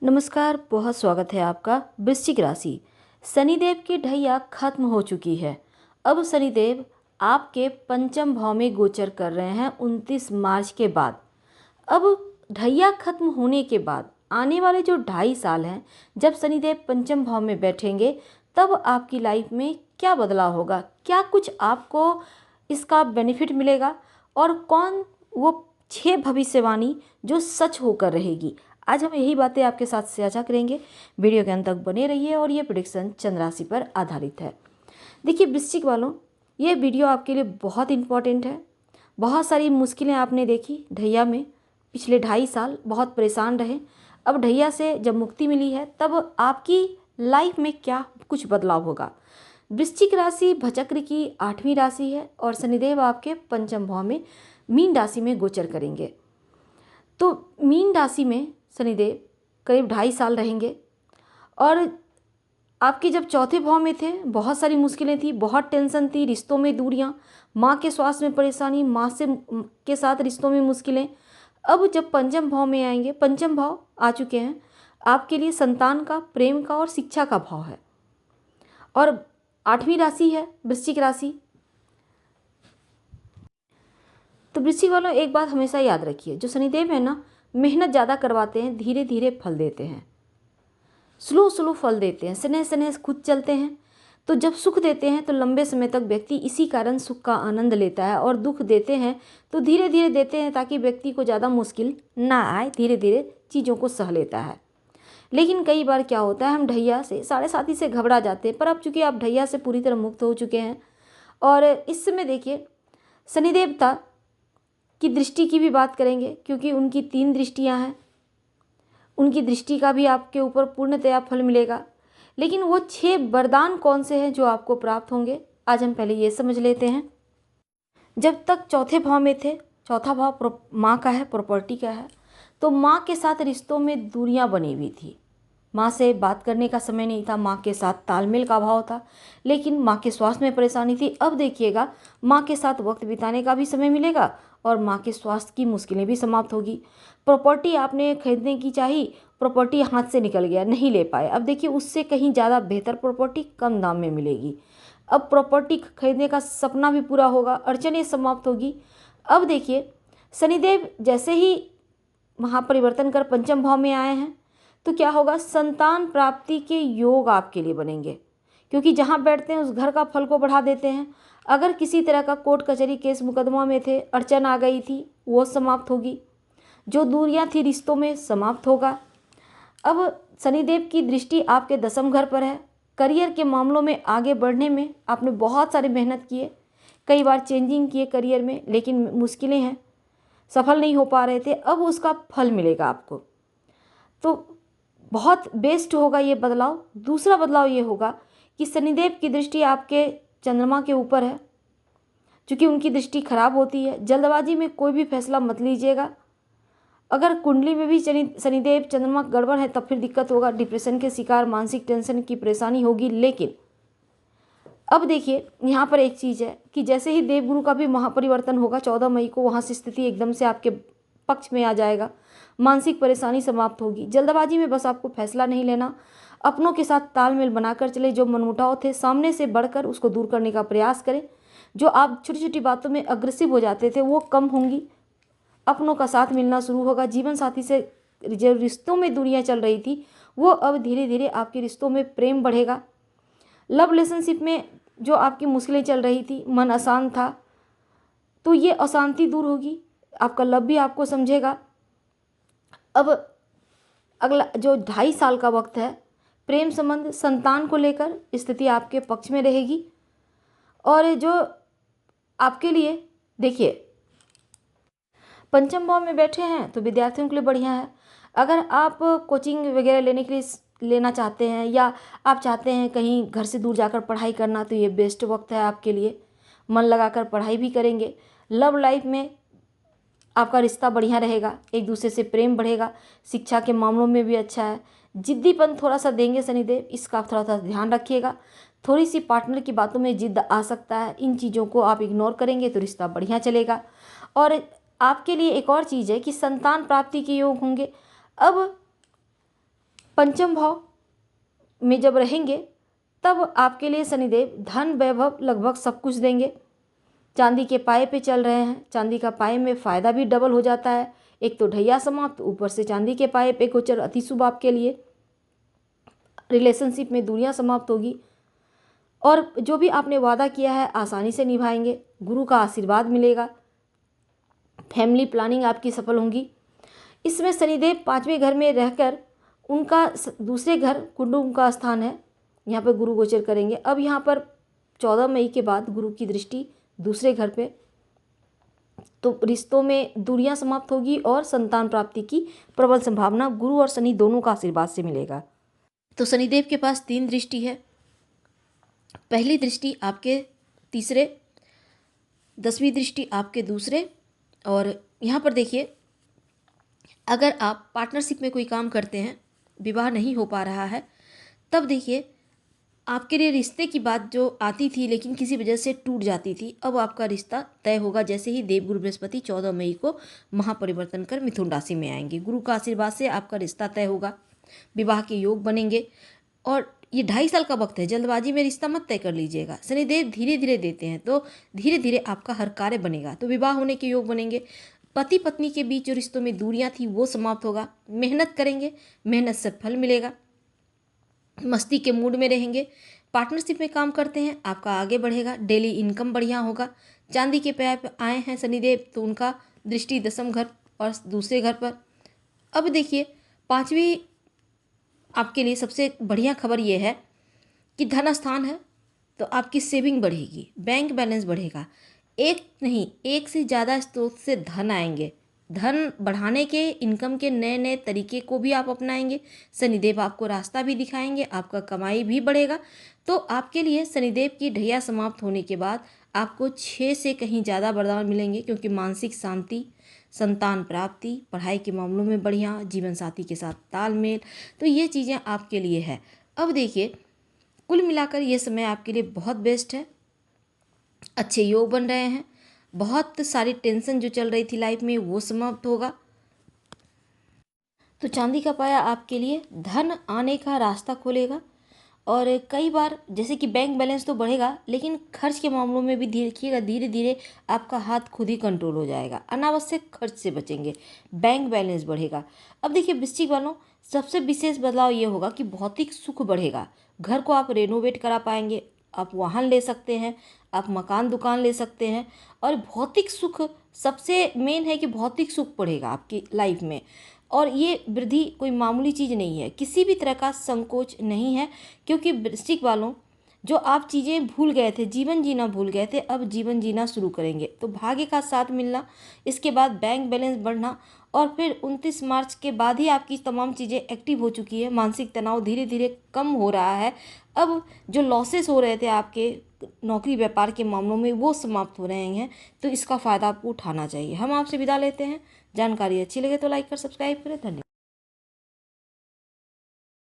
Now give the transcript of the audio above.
नमस्कार, बहुत स्वागत है आपका। वृश्चिक राशि, शनिदेव की ढैया खत्म हो चुकी है। अब शनिदेव आपके पंचम भाव में गोचर कर रहे हैं 29 मार्च के बाद। अब ढैया खत्म होने के बाद आने वाले जो 2.5 साल हैं, जब शनिदेव पंचम भाव में बैठेंगे, तब आपकी लाइफ में क्या बदलाव होगा, क्या कुछ आपको इसका बेनिफिट मिलेगा और कौन वो 6 भविष्यवाणी जो सच होकर रहेगी। आज हम यही बातें आपके साथ साझा करेंगे। वीडियो के अंत तक बने रहिए और ये प्रेडिक्शन चंद्र राशि पर आधारित है। देखिए वृश्चिक वालों, ये वीडियो आपके लिए बहुत इम्पॉर्टेंट है। बहुत सारी मुश्किलें आपने देखी ढैया में, पिछले 2.5 साल बहुत परेशान रहे। अब ढैया से जब मुक्ति मिली है, तब आपकी लाइफ में क्या कुछ बदलाव होगा। वृश्चिक राशि भचक्र की 8वीं राशि है और शनिदेव आपके पंचम भाव में मीन राशि में गोचर करेंगे। तो मीन राशि में शनिदेव करीब 2.5 साल रहेंगे और आपके जब चौथे भाव में थे, बहुत सारी मुश्किलें थी, बहुत टेंशन थी, रिश्तों में दूरियां, माँ के स्वास्थ्य में परेशानी, माँ से के साथ रिश्तों में मुश्किलें। अब जब पंचम भाव में आएंगे, पंचम भाव आ चुके हैं, आपके लिए संतान का, प्रेम का और शिक्षा का भाव है और 8वीं राशि है वृश्चिक राशि। तो वृश्चिक वालों, एक बात हमेशा याद रखिए, जो शनिदेव है ना, मेहनत ज़्यादा करवाते हैं, धीरे धीरे फल देते हैं, स्लो स्लो फल देते हैं, स्नेह स्नेह खुद चलते हैं। तो जब सुख देते हैं तो लंबे समय तक व्यक्ति इसी कारण सुख का आनंद लेता है, और दुख देते हैं तो धीरे धीरे देते हैं ताकि व्यक्ति को ज़्यादा मुश्किल ना आए, धीरे धीरे चीज़ों को सह लेता है। लेकिन कई बार क्या होता है, हम ढैया से, साढ़े साथी से घबरा जाते हैं। पर अब चूंकि आप ढैया से पूरी तरह मुक्त हो चुके हैं और इस समय देखिए शनिदेवता की दृष्टि की भी बात करेंगे, क्योंकि उनकी 3 दृष्टियां हैं। उनकी दृष्टि का भी आपके ऊपर पूर्णतया फल मिलेगा। लेकिन वो 6 वरदान कौन से हैं जो आपको प्राप्त होंगे, आज हम पहले ये समझ लेते हैं। जब तक चौथे भाव में थे, चौथा भाव माँ का है, प्रॉपर्टी का है, तो माँ के साथ रिश्तों में दूरियां बनी हुई थी। माँ से बात करने का समय नहीं था, माँ के साथ तालमेल का अभाव था, लेकिन माँ के स्वास्थ्य में परेशानी थी। अब देखिएगा, माँ के साथ वक्त बिताने का भी समय मिलेगा और माँ के स्वास्थ्य की मुश्किलें भी समाप्त होगी। प्रॉपर्टी आपने खरीदने की चाही, प्रॉपर्टी हाथ से निकल गया, नहीं ले पाए। अब देखिए, उससे कहीं ज़्यादा बेहतर प्रॉपर्टी कम दाम में मिलेगी। अब प्रॉपर्टी खरीदने का सपना भी पूरा होगा, अड़चनें समाप्त होगी। अब देखिए, शनिदेव जैसे ही महापरिवर्तन कर पंचम भाव में आए हैं, तो क्या होगा, संतान प्राप्ति के योग आपके लिए बनेंगे, क्योंकि जहाँ बैठते हैं उस घर का फल को बढ़ा देते हैं। अगर किसी तरह का कोर्ट कचहरी केस मुकदमा में थे, अड़चन आ गई थी, वो समाप्त होगी। जो दूरियां थी रिश्तों में, समाप्त होगा। अब शनिदेव की दृष्टि आपके 10वें घर पर है। करियर के मामलों में आगे बढ़ने में आपने बहुत सारी मेहनत किए, कई बार चेंजिंग किए करियर में, लेकिन मुश्किलें हैं, सफल नहीं हो पा रहे थे। अब उसका फल मिलेगा आपको, तो बहुत बेस्ट होगा ये बदलाव। दूसरा बदलाव ये होगा कि शनिदेव की दृष्टि आपके चंद्रमा के ऊपर है। क्योंकि उनकी दृष्टि खराब होती है, जल्दबाजी में कोई भी फैसला मत लीजिएगा। अगर कुंडली में भी शनिदेव चंद्रमा गड़बड़ है, तब फिर दिक्कत होगा, डिप्रेशन के शिकार, मानसिक टेंशन की परेशानी होगी। लेकिन अब देखिए, यहाँ पर एक चीज़ है कि जैसे ही देवगुरु का भी महापरिवर्तन होगा 14 मई को, वहाँ से स्थिति एकदम से आपके पक्ष में आ जाएगा, मानसिक परेशानी समाप्त होगी। जल्दबाजी में बस आपको फैसला नहीं लेना, अपनों के साथ तालमेल बनाकर चले। जो मनमुटाव थे, सामने से बढ़कर उसको दूर करने का प्रयास करें। जो आप छोटी छोटी बातों में अग्रेसिव हो जाते थे, वो कम होंगी, अपनों का साथ मिलना शुरू होगा। जीवन साथी से जो रिश्तों में दूरियां चल रही थी, वो अब धीरे धीरे आपके रिश्तों में प्रेम बढ़ेगा। लव रिलेशनशिप में जो आपकी मुश्किलें चल रही थी, मन अशांत था, तो ये अशांति दूर होगी, आपका लव भी आपको समझेगा। अब अगला जो 2.5 साल का वक्त है, प्रेम संबंध, संतान को लेकर स्थिति आपके पक्ष में रहेगी। और जो आपके लिए देखिए, पंचम भाव में बैठे हैं तो विद्यार्थियों के लिए बढ़िया है। अगर आप कोचिंग वगैरह लेने के लिए लेना चाहते हैं, या आप चाहते हैं कहीं घर से दूर जाकर पढ़ाई करना, तो ये बेस्ट वक्त है आपके लिए। मन लगाकर पढ़ाई भी करेंगे। लव लाइफ में आपका रिश्ता बढ़िया रहेगा, एक दूसरे से प्रेम बढ़ेगा। शिक्षा के मामलों में भी अच्छा है। जिद्दीपन थोड़ा सा देंगे शनिदेव, इसका थोड़ा सा ध्यान रखिएगा। थोड़ी सी पार्टनर की बातों में जिद्द आ सकता है, इन चीज़ों को आप इग्नोर करेंगे तो रिश्ता बढ़िया चलेगा। और आपके लिए एक और चीज़ है कि संतान प्राप्ति के योग होंगे। अब पंचम भाव में जब रहेंगे तब आपके लिए शनिदेव धन वैभव लगभग सब कुछ देंगे। चांदी के पाए पे चल रहे हैं, चांदी का पाए में फ़ायदा भी डबल हो जाता है। एक तो ढैया समाप्त, ऊपर से चांदी के पाए पे गोचर अति शुभ आपके लिए। रिलेशनशिप में दूरियां समाप्त होगी और जो भी आपने वादा किया है आसानी से निभाएंगे। गुरु का आशीर्वाद मिलेगा। फैमिली प्लानिंग आपकी सफल होंगी। इसमें शनिदेव 5वें घर में रहकर उनका दूसरे घर कुंडुम का स्थान है, यहाँ पर गुरु गोचर करेंगे। अब यहाँ पर 14 मई के बाद गुरु की दृष्टि दूसरे घर पे, तो रिश्तों में दूरियां समाप्त होगी और संतान प्राप्ति की प्रबल संभावना गुरु और शनि दोनों का आशीर्वाद से मिलेगा। तो शनिदेव के पास 3 दृष्टि है। पहली दृष्टि आपके तीसरे, 10वीं दृष्टि आपके दूसरे। और यहाँ पर देखिए, अगर आप पार्टनरशिप में कोई काम करते हैं, विवाह नहीं हो पा रहा है, तब देखिए आपके लिए रिश्ते की बात जो आती थी लेकिन किसी वजह से टूट जाती थी, अब आपका रिश्ता तय होगा जैसे ही देवगुरु बृहस्पति 14 मई को महापरिवर्तन कर मिथुन राशि में आएंगे। गुरु का आशीर्वाद से आपका रिश्ता तय होगा, विवाह के योग बनेंगे। और ये 2.5 साल का वक्त है, जल्दबाजी में रिश्ता मत तय कर लीजिएगा। शनिदेव धीरे धीरे देते हैं, तो धीरे धीरे आपका हर कार्य बनेगा, तो विवाह होने के योग बनेंगे। पति पत्नी के बीच जो रिश्तों में दूरियां थी वो समाप्त होगा। मेहनत करेंगे, मेहनत से फल मिलेगा। मस्ती के मूड में रहेंगे। पार्टनरशिप में काम करते हैं, आपका आगे बढ़ेगा। डेली इनकम बढ़िया होगा। चांदी के पैर पर आए हैं शनिदेव, तो उनका दृष्टि 10वें घर और दूसरे घर पर। अब देखिए 5वीं आपके लिए सबसे बढ़िया खबर ये है कि धन स्थान है, तो आपकी सेविंग बढ़ेगी, बैंक बैलेंस बढ़ेगा। एक नहीं, एक से ज़्यादा स्रोत से धन आएंगे। धन बढ़ाने के, इनकम के नए नए तरीके को भी आप अपनाएंगे। शनिदेव आपको रास्ता भी दिखाएंगे, आपका कमाई भी बढ़ेगा। तो आपके लिए शनिदेव की ढैया समाप्त होने के बाद आपको 6 से कहीं ज़्यादा वरदान मिलेंगे, क्योंकि मानसिक शांति, संतान प्राप्ति, पढ़ाई के मामलों में बढ़िया, जीवन साथी के साथ तालमेल, तो ये चीज़ें आपके लिए है। अब देखिए कुल मिलाकर ये समय आपके लिए बहुत बेस्ट है। अच्छे योग बन रहे हैं। बहुत सारी टेंशन जो चल रही थी लाइफ में वो समाप्त होगा। तो चांदी का पाया आपके लिए धन आने का रास्ता खोलेगा। और कई बार जैसे कि बैंक बैलेंस तो बढ़ेगा, लेकिन खर्च के मामलों में भी देखिएगा धीरे धीरे आपका हाथ खुद ही कंट्रोल हो जाएगा। अनावश्यक खर्च से बचेंगे, बैंक बैलेंस बढ़ेगा। अब देखिए वृश्चिक वालों, सबसे विशेष बदलाव ये होगा कि भौतिक सुख बढ़ेगा। घर को आप रेनोवेट करा पाएंगे, आप वाहन ले सकते हैं, आप मकान दुकान ले सकते हैं। और भौतिक सुख सबसे मेन है कि भौतिक सुख बढ़ेगा आपकी लाइफ में। और ये वृद्धि कोई मामूली चीज़ नहीं है, किसी भी तरह का संकोच नहीं है, क्योंकि वृश्चिक वालों जो आप चीज़ें भूल गए थे, जीवन जीना भूल गए थे, अब जीवन जीना शुरू करेंगे। तो भाग्य का साथ मिलना, इसके बाद बैंक बैलेंस बढ़ना, और फिर 29 मार्च के बाद ही आपकी तमाम चीज़ें एक्टिव हो चुकी है। मानसिक तनाव धीरे धीरे कम हो रहा है। अब जो लॉसेस हो रहे थे आपके नौकरी व्यापार के मामलों में वो समाप्त हो रहे हैं, तो इसका फ़ायदा आपको उठाना चाहिए। हम आपसे विदा लेते हैं। जानकारी अच्छी लगे तो लाइक कर सब्सक्राइब करें। धन्यवाद।